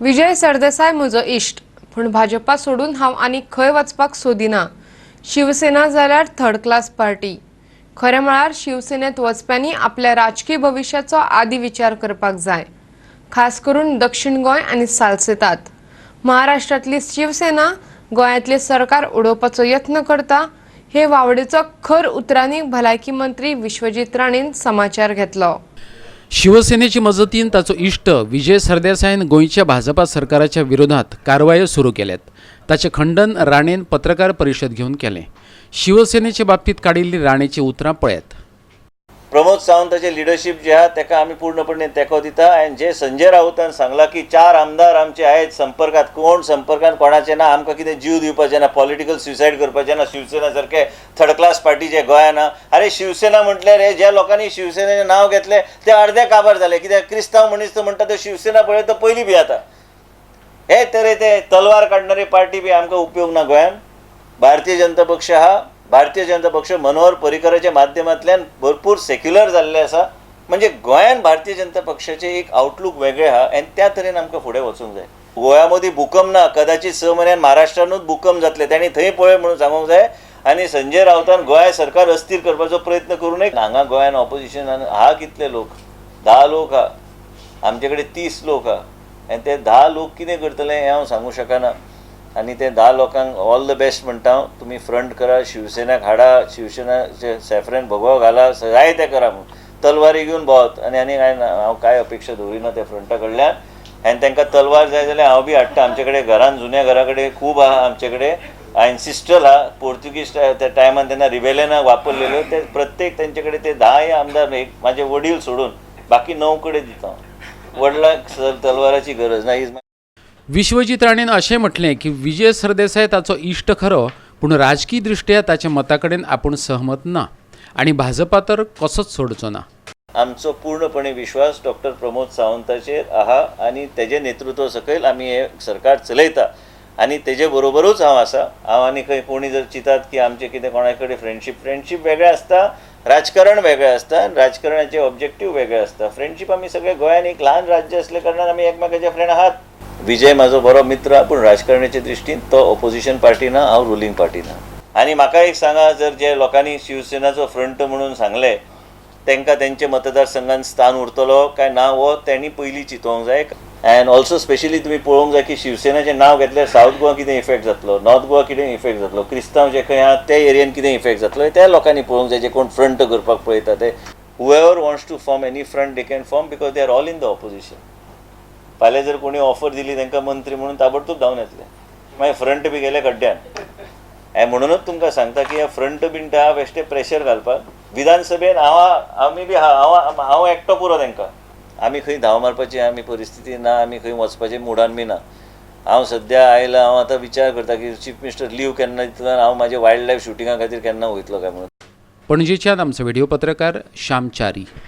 विजय सरदेसाय म्हजो इश्ट, पूण भाजपा सोडून हांव आनी खंय वचपाक सोदिना। शिवसेना जाल्यार थर्ड क्लास पार्टी। खरें म्हळ्यार शिवसेनेत वचप्यांनी आपल्या राजकीय भविश्याचो आदी विचार करपाक जाय, खास करून दक्षिण गोंय आनी सालसेतात। महाराष्ट्रांतली शिवसेना गोंयांतले सरकार उडोवपाचो यत्न करता हे वावडेचो खर उतरांनी भलायकी मंत्री विश्वजीत राणेन समाचार घेतलो। शिवसेनेची मजतीन ताचो इश्ट विजय सरदेसायन गोंयच्या भाजपा सरकाराच्या विरोधात कारवायो सुरू केल्यात। ताचे खंडन राणेन पत्रकार परिशद घेवन केले। शिवसेनेच्या बाबतीत काडिल्ली राणेची उतरां पळयात। प्रमोद सावंताचे लिडरशिप जे आहा तेका आमी पूर्णपणे तेंको दिता। आनी जे संजय राऊतान सांगला की 4 आमदार आमचे आहेत संपर्कात, कोण संपर्कात कोणाचे ना, आमकां कितें जीव दिवपाचे ना, पॉलिटिकल सुसायड करपाचे ना, शिवसेना सारखे थर्ड क्लास पार्टी जे गोंयांत ना। अरे शिवसेना म्हटल्यार हे ज्या लोकांनी शिवसेनेचें नांव घेतले ते अर्धे काबार झाले, कित्याक क्रिस्तांव मनीस तो म्हणटा तो शिवसेना पळय तो पयलीं बी आता हे तरे ते तलवार काडणारी पार्टी बी आमकां उपयोग ना गोंयांत। भारतीय जनता पक्ष हा, भारतीय जनता पक्ष मनोहर पर्रीकराच्या माध्यमांतल्यान भरपूर सेक्युलर जाल्ले आसा। म्हणजे गोंयांत भारतीय जनता पक्षाचे एक आउटलूक वेगळे आहा आनी त्या तरेन आमकां फुडें वचूंक जाय। गोंया मदीं भूकंप ना, कदाचित 6 म्हयन्यान महाराष्ट्रानूच भूकंप जातले, तांणी थंय पळय म्हणून सांगूंक जाय। आनी संजय राऊतान गोंया सरकार अस्थिर करपाचो प्रयत्न करूं नये। हांगा गोंयान ऑपोजिशनान हा कितले लोक, 10 लोक हा, आमचे कडेन 30 लोक हा, आनी ते 10 लोक कितें करतले हें हांव सांगूं शकना। आनी ते 10 लोकांक ऑल द बेस्ट म्हणटा हांव। तुमी फ्रंट करा, शिवसेनाक हाडा, शिवसेनाचे सॅफ्रन भगवो घाला, जाय तें करा म्हणून तलवारी घेवन भोंवत। आनी काय ना, हांव काय अपेक्षा दवरिना त्या फ्रंटा कडल्यान। आनी तांकां तलवार जाय जाल्यार हांव बी हाडटा। आमचे कडेन घरान, जुन्या घरा कडेन खूब आहा आमचे कडेन। एन्सिस्ट्रल हा, पोर्तुगीज त्या टायमान तेन्ना रिबेलियनाक वापरलेल्यो ते प्रत्येक तेंचे कडेन ते 10 आमदार एक म्हाजे वडील सोडून बाकी 9 कडेन दिता। वडिलांक तलवाराची गरज ना। विश्वजीत राणेन अशें म्हटलें की विजय सरदेसाय ताचो इश्ट खरो, पूण राजकीय दृश्ट्या ताच्या मता कडेन आपूण सहमत ना आनी भाजपा तर कसोच सोडचो ना। आमचो पूर्णपणे विश्वास डॉक्टर प्रमोद सावंताचेर आहा आनी तेजे नेतृत्व सकयल आमी हे सरकार चलयता आनी तेजे बरोबरूच हांव आसा। हांव आनी खंय कोणी जर चिंतात की आमचे कितें कोणा कडेन फ्रेंडशीप वेगळें आसता, राजकारण वेगळें आसता, राजकारणाचे ऑब्जेक्टीव वेगळे आसता। फ्रेंडशीप आमी सगळे गोंयान एक ल्हान राज्य असले कारणान आमी एकमेकाचे फ्रेंड आहात। विजय म्हाजो बरो मित्र, पूण राजकारणाच्या दृश्टीन तो ऑपोजिशन पार्टी ना, हांव रुलींग पार्टी ना। आनी म्हाका एक सांगा, जर जे लोकांनी शिवसेनाचो फ्रंट म्हणून सांगले तांकां तेंचे मतदारसंघात स्थान उरतलो काय ना हो तेणी पयलीं चिंतोवंक जाय। एंड ऑल्सो स्पेशली तुमी पळोवंक जाय की शिवसेनेचें नांव घेतल्यार साऊथ गोवा कितें इफेक्ट जातलो, नॉर्थ गोवा कितें इफेक्ट जातलो, क्रिस्तांव जे खंय आहात त्या एरियेन कितें इफेक्ट जातलो, त्या लोकांनी पळोवंक जाय जे कोण फ्रंट करपाक पळयता ते। Whoever wants to form any front they can form because they are all in the opposition. फाल्यां जर कोणी ऑफर दिली तांकां मंत्री म्हणून ताबडतोब धांवन येतले, मागीर फ्रंट बी गेले खड्ड्यान। हें म्हणूनच तुमकां सांगता की हे फ्रंट बीन ते बेश्टे प्रेशर घालपाक विधानसभेन आमी बी हांव एकटो पुरो तांकां। आमी खंय धांव मारपाची आमी परिस्थिती ना, आमी खंय वचपाचे मुडान बी ना। हांव सद्या आयला, हांव आतां विचार करता की चीफ मिनिस्टर लीव केन्ना दितलो, हांव म्हाजे वायल्ड लायफ शुटिंगा खातीर केन्ना वयतलो काय म्हणून। पणजेच्यान आमचो व्हिडिओ पत्रकार श्याम च्यारी।